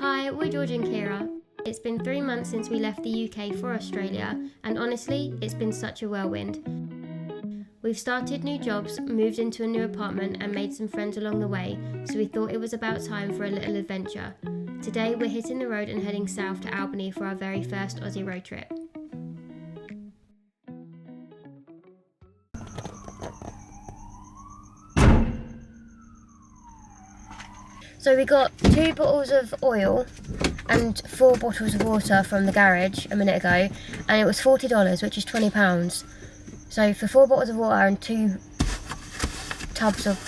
Hi, we're George and Kira. It's been 3 months since we left the UK for Australia, and honestly, it's been such a whirlwind. We've started new jobs, moved into a new apartment, and made some friends along the way, so we thought it was about time for a little adventure. Today, we're hitting the road and heading south to Albany for our very first Aussie road trip. So we got 2 bottles of oil and 4 bottles of water from the garage a minute ago, and it was $40, which is £20. So for 4 bottles of water and 2 tubs of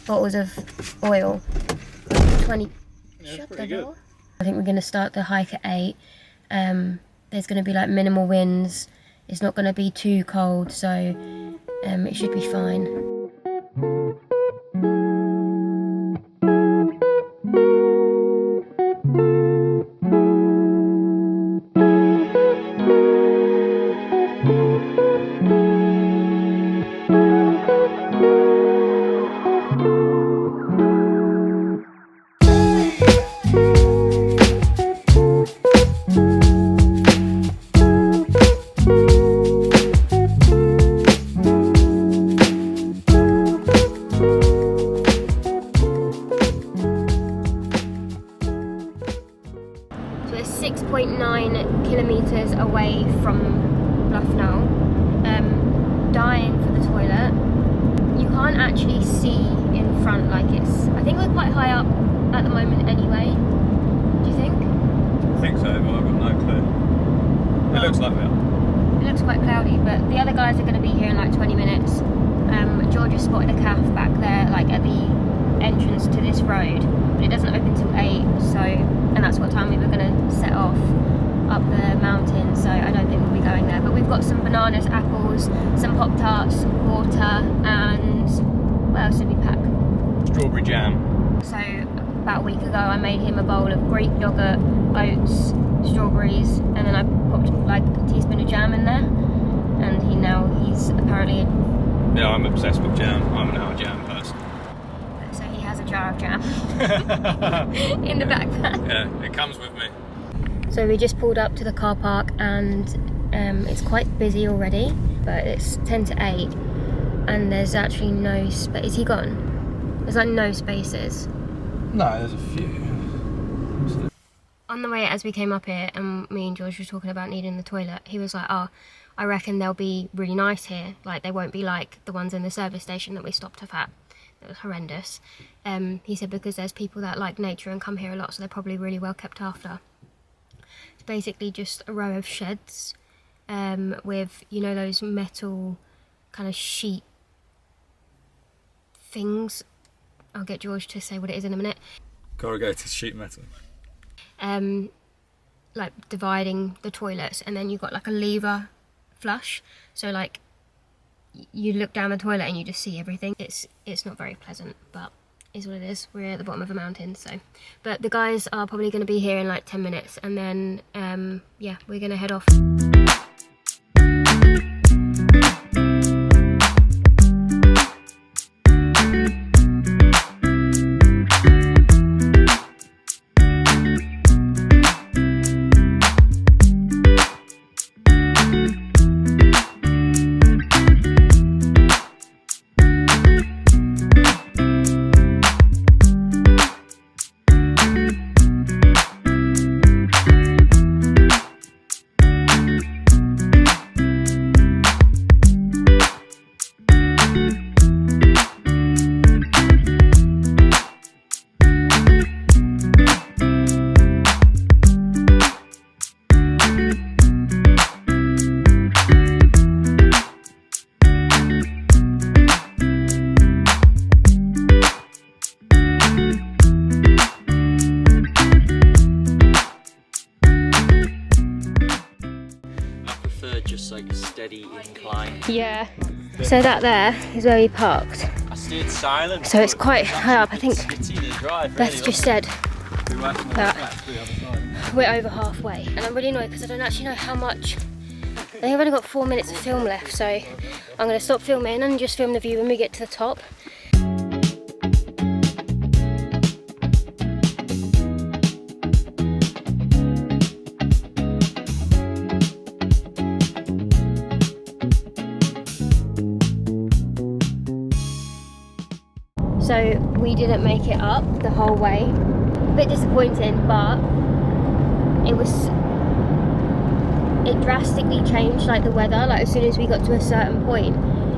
bottles of oil, 20. Yeah, Shut the pretty door. good. I think we're going to start the hike at 8. There's going to be like minimal winds. It's not going to be too cold, so it should be fine. So it's 6.9 kilometres away from Bluff Knoll. Dying for the toilet. You can't actually see in front, like it's... I think we're quite high up at the moment anyway. Do you think? I think so, but I've got no clue. It looks like that. It looks quite cloudy, but the other guys are going to be here in like 20 minutes. George has spotted a calf back there, like at the entrance to this road, but it doesn't open till 8, so, and that's what time we were going to set off up the mountain, so I don't think we'll be going there. But we've got some bananas, apples, some Pop-Tarts, water, and what else did we pack? Strawberry jam. So about a week ago I made him a bowl of Greek yogurt, oats, strawberries, and then I popped like a teaspoon of jam in there, and he's apparently... Yeah, I'm obsessed with jam. I'm now a jam person. So he has a jar of jam in the backpack. Yeah, it comes with me. So we just pulled up to the car park, and it's quite busy already, but it's 10 to 8 and there's actually no space. Is he gone? There's like no spaces. No, there's a few. On the way as we came up here and me and George were talking about needing the toilet, he was like, oh, I reckon they'll be really nice here. Like they won't be like the ones in the service station that we stopped off at. It was horrendous. He said because there's people that like nature and come here a lot, so they're probably really well kept after. It's basically just a row of sheds with, you know, those metal kind of sheet things. I'll get George to say what it is in a minute. Corrugated sheet metal. Like dividing the toilets, and then you've got like a lever flush, so like you look down the toilet and you just see everything. It's not very pleasant, but is what it is. We're at the bottom of a mountain, so. But the guys are probably going to be here in like 10 minutes, and then yeah, we're going to head off. Just like a steady incline. Yeah, so that there is where we parked. I steered silent. So it's quite high up. I think drive, Beth's just said that we're over halfway, and I'm really annoyed because I don't actually know how much. I think I've only got 4 minutes of film left, so I'm going to stop filming and just film the view when we get to the top. So we didn't make it up the whole way. A bit disappointing, but it drastically changed, like the weather. Like as soon as we got to a certain point,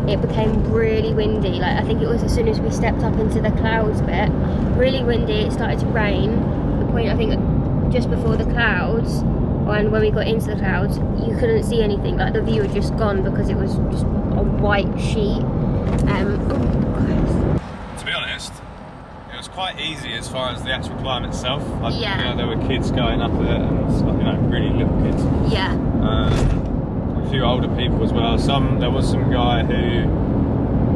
it became really windy. Like I think it was as soon as we stepped up into the clouds bit, really windy. It started to rain. The point, I think, just before the clouds, and when we got into the clouds, you couldn't see anything. Like the view had just gone because it was just a white sheet. To be honest, it was quite easy as far as the actual climb itself. Like, Yeah. you know, there were kids going up it and stuff, you know, really little kids. Yeah. A few older people as well. There was some guy who,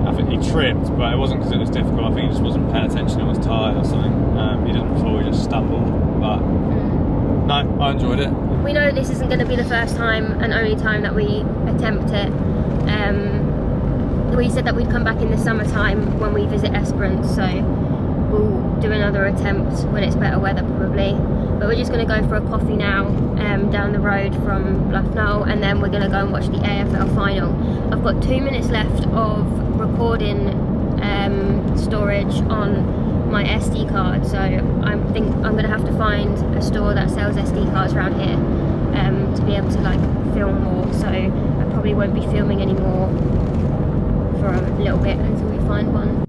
I think he tripped, but it wasn't because it was difficult. I think he just wasn't paying attention, he was tired or something. He didn't fall, he just stumbled. But no, I enjoyed it. We know this isn't going to be the first time and only time that we attempt it. We said that we'd come back in the summertime when we visit Esperance, so we'll do another attempt when it's better weather probably. But we're just going to go for a coffee now down the road from Bluff Knoll, and then we're going to go and watch the AFL final. I've got 2 minutes left of recording storage on my SD card, so I think I'm going to have to find a store that sells SD cards around here to be able to like film more. So I probably won't be filming anymore for a little bit until we find one.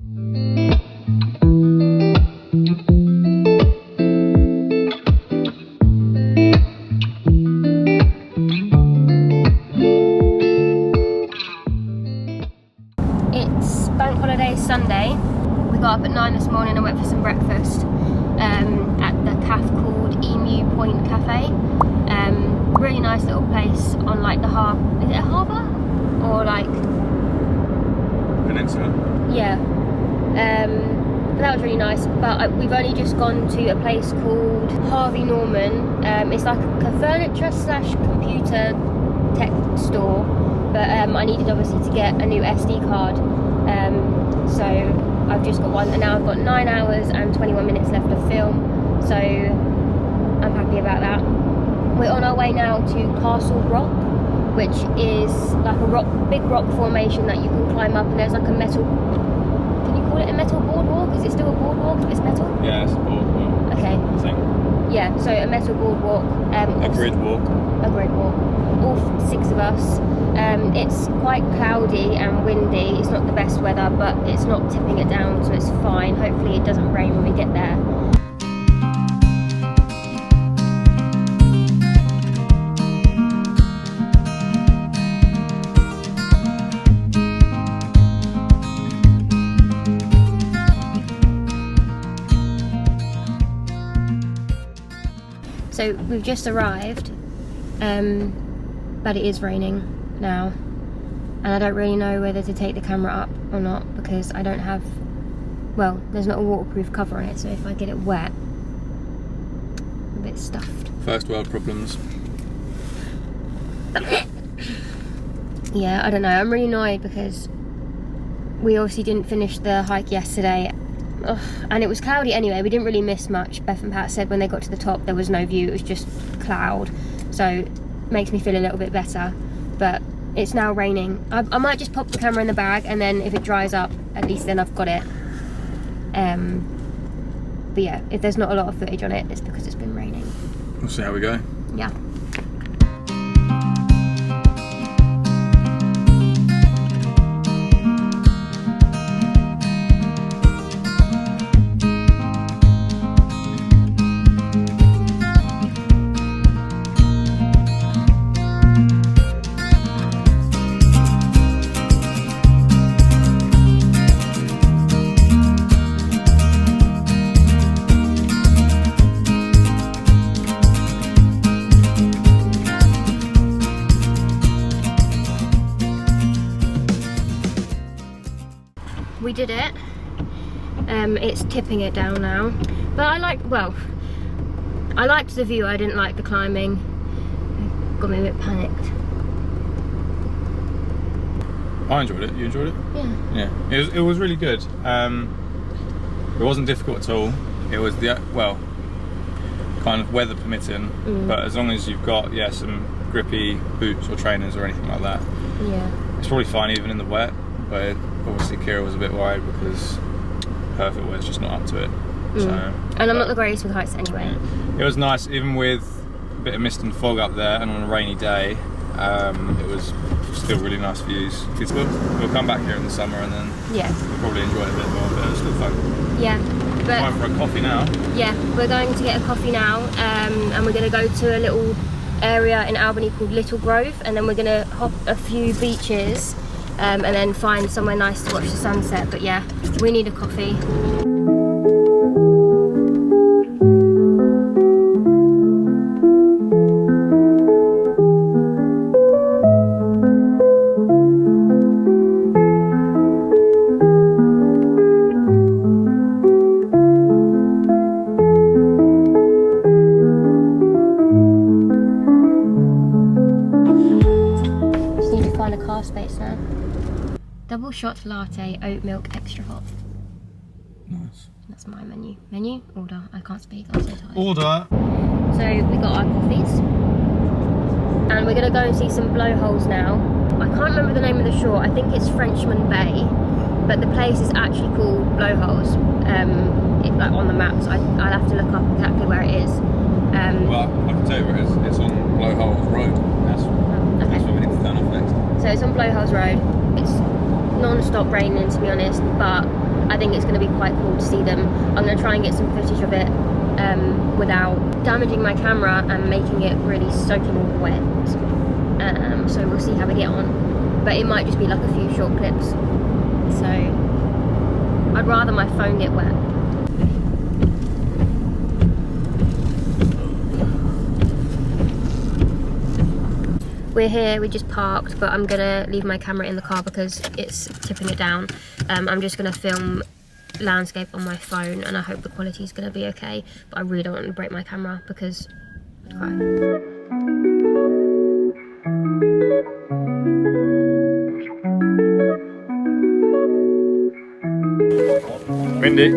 It's bank holiday Sunday. We got up at 9 this morning and went for some breakfast at the cafe called Emu Point Cafe. Really nice little place on like the harbour. Is it a harbour? Or like Peninsula. yeah. But that was really nice. But we've only just gone to a place called Harvey Norman. It's like a furniture / computer tech store. But I needed obviously to get a new SD card. So I've just got one, and now I've got 9 hours and 21 minutes left of film. So I'm happy about that. We're on our way now to Castle Rock, which is like a big rock formation that you can climb up, and there's like a metal, can you call it a metal boardwalk? Is it still a boardwalk if it's metal? Yeah, it's a boardwalk. Okay. I think. Yeah, so a metal boardwalk. A grid walk. A grid walk. All 6 of us. It's quite cloudy and windy. It's not the best weather, but it's not tipping it down, so it's fine. Hopefully it doesn't rain when we get there. So we've just arrived, but it is raining now, and I don't really know whether to take the camera up or not because I don't have, well, there's not a waterproof cover on it, so if I get it wet, I'm a bit stuffed. First world problems. Yeah, I don't know, I'm really annoyed because we obviously didn't finish the hike yesterday. Ugh, and it was cloudy anyway. We didn't really miss much. Beth and Pat said when they got to the top there was no view, it was just cloud, so it makes me feel a little bit better. But it's now raining. I might just pop the camera in the bag, and then if it dries up, at least then I've got it. But yeah, if there's not a lot of footage on it, it's because it's been raining. We'll see how we go. Yeah. We did it. It's tipping it down now, but I liked the view. I didn't like the climbing. It got me a bit panicked. I enjoyed it. You enjoyed it? Yeah. Yeah. It was really good. It wasn't difficult at all. It was kind of weather permitting, but as long as you've got some grippy boots or trainers or anything like that, Yeah. it's probably fine even in the wet. But obviously Kira was a bit worried because perfect where it's just not up to it. So, and I'm not the greatest with heights anyway. It was nice, even with a bit of mist and fog up there, and on a rainy day, it was still really nice views. We'll come back here in the summer, and then we'll probably enjoy it a bit more, but it was still fun. Yeah. But time for a coffee now. Yeah, we're going to get a coffee now, and we're going to go to a little area in Albany called Little Grove, and then we're going to hop a few beaches, and then find somewhere nice to watch the sunset. But yeah, we need a coffee. Space now. Double shot latte, oat milk, extra hot. Nice. That's my menu. Order. I can't speak, I'm so tired. Order. So we got our coffees, and we're gonna go and see some blowholes now. I can't remember the name of the shore. I think it's Frenchman Bay, but the place is actually called Blowholes. Like on the maps, I'll have to look up exactly where it is. Well, I can tell you where it is. It's on Blowholes Road. That's where we need to turn off next. So it's on Blowholes Road. It's non-stop raining, to be honest, but I think it's going to be quite cool to see them. I'm going to try and get some footage of it without damaging my camera and making it really soaking wet. So we'll see how we get on. But it might just be like a few short clips. So I'd rather my phone get wet. We're here, we just parked, but I'm gonna leave my camera in the car because it's tipping it down. I'm just gonna film landscape on my phone, and I hope the quality is gonna be okay, but I really don't want to break my camera because I'd cry. Windy.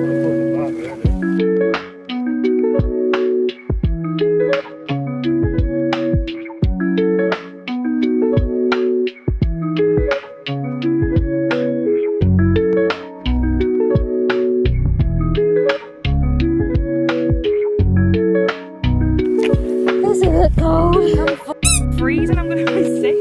Freezing, I'm gonna be sick.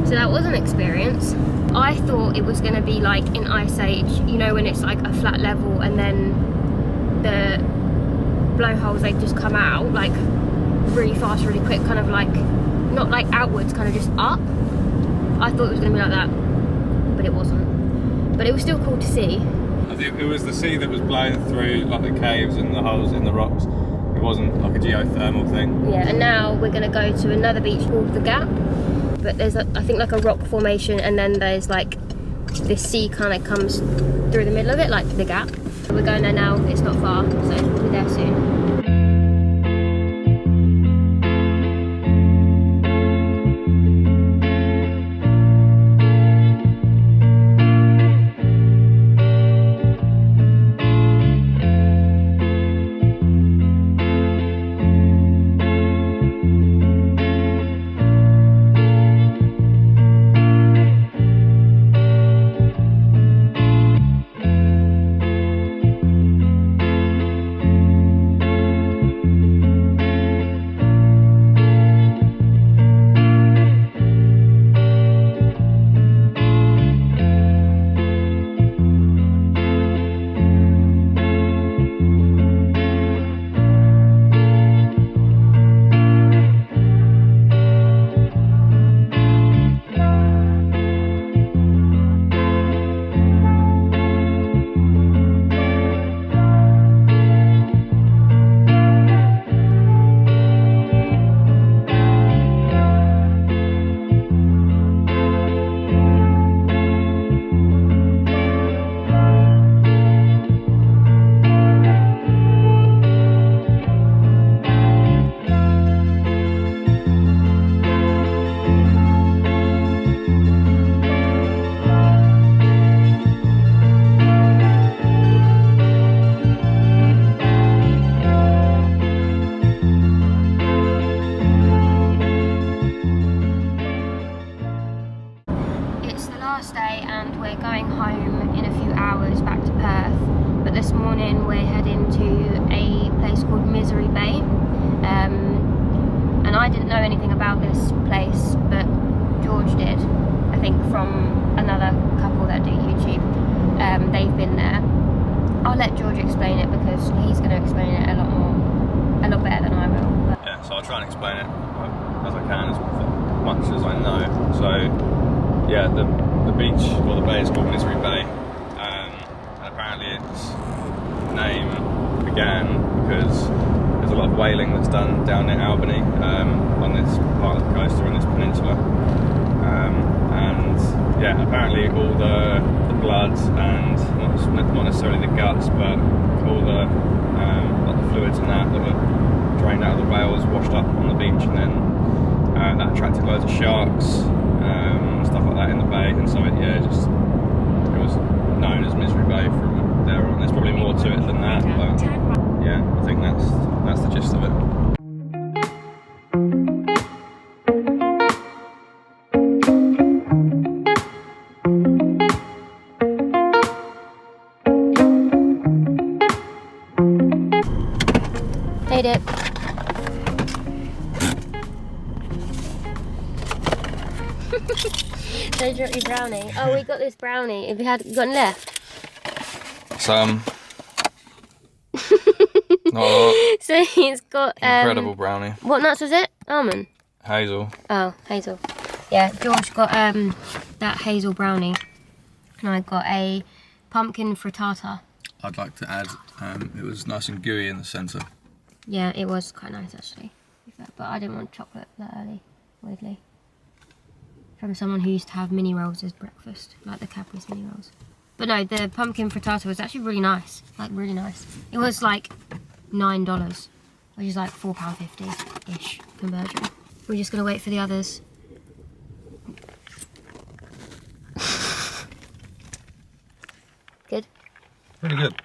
So that was an experience. I thought it was going to be like in Ice Age, you know, when it's like a flat level and then the blowholes, they just come out like really fast, really quick, kind of like, not like outwards, kind of just up. I thought it was going to be like that, but it wasn't. But it was still cool to see. I think it was the sea that was blowing through like the caves and the holes in the rocks. It wasn't like a geothermal thing. Yeah, and now we're going to go to another beach called The Gap. But there's, I think, like a rock formation, and then there's like this sea kind of comes through the middle of it, like The Gap. We're going there now, it's not far, so we'll be there soon. us back to Perth. But this morning we're heading to a place called Misery Bay. And I didn't know anything about this place, but George did, I think, from another couple that do YouTube. They've been there. I'll let George explain it because he's going to explain it a lot better than I will. But yeah, so I'll try and explain it as I can, as much as I know. So yeah, the beach, or the bay, is called Misery Bay, and apparently its name began because there's a lot of whaling that's done down near Albany, on this part of the coast, or on this peninsula, and yeah, apparently all the blood and not necessarily the guts, but all the like the fluids and that were drained out of the whales washed up on the beach, and then that attracted loads of sharks, stuff like that in the bay, and so it was known as Misery Bay from there on. There's probably more to it than that, but yeah, I think that's the gist of it. made it. They dropped your brownie. Oh, we got this brownie. Have you got any left? Some. Not a lot. So it's got Incredible brownie. What nuts was it? Almond. Hazel. Oh, hazel. Yeah, George got that hazel brownie, and I got a pumpkin frittata. I'd like to add, it was nice and gooey in the centre. Yeah, it was quite nice actually. But I didn't want chocolate that early, weirdly. From someone who used to have mini rolls as breakfast, like the Cadbury's mini rolls. But no, the pumpkin frittata was actually really nice, like really nice. It was like $9, which is like £4.50-ish conversion. We're just gonna wait for the others. Good? Pretty good.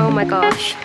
Oh my gosh.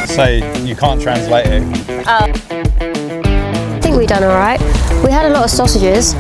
Say you can't translate it. I think we done alright. We had a lot of sausages.